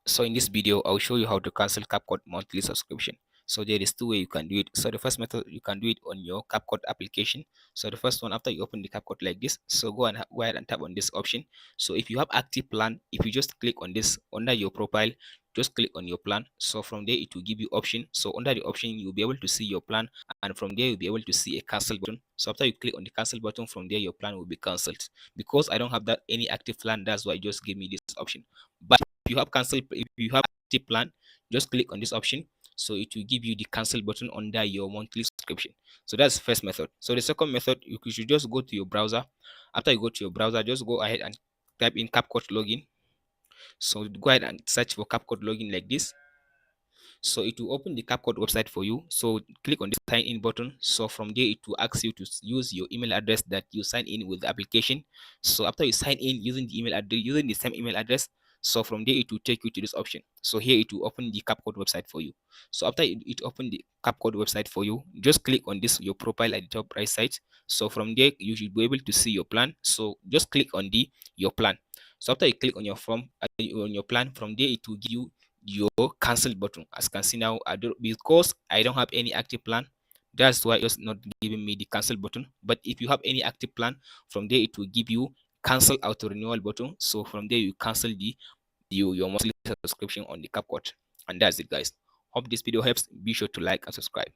So in this video, I'll show you how to cancel CapCut monthly subscription. So there is two ways you can do it. So the first method, you can do it on your CapCut application. So the first one, after you open the CapCut like this, so go ahead and tap on this option. So if you have active plan, if you just click on this under your profile, just click on your plan. So from there it will give you option. So under the option, you'll be able to see your plan, and from there you'll be able to see a cancel button. So after you click on the cancel button, from there your plan will be cancelled. Because I don't have that any active plan, that's why it just gave me this option. But if you have active plan, just click on this option, so it will give you the cancel button under your monthly subscription. So that's the first method. So the second method, you should just go to your browser. After you go to your browser, just go ahead and type in CapCut login. So go ahead and search for CapCut login like this. So it will open the CapCut website for you. So click on the sign in button. So from there it will ask you to use your email address that you sign in with the application. So after you sign in using the email address, using the same email address, so from there it will take you to this option. So here it will open the CapCut website for you. So after it open the CapCut website for you, just click on this your profile at the top right side. So from there you should be able to see your plan. So just click on the your plan. So after you click on your on your plan, from there it will give you your cancel button. As you can see now, because I don't have any active plan, that's why it's not giving me the cancel button. But if you have any active plan, from there it will give you cancel auto renewal button. So from there you cancel your monthly subscription on the CapCut. And that's it, guys. Hope this video helps. Be sure to like and subscribe.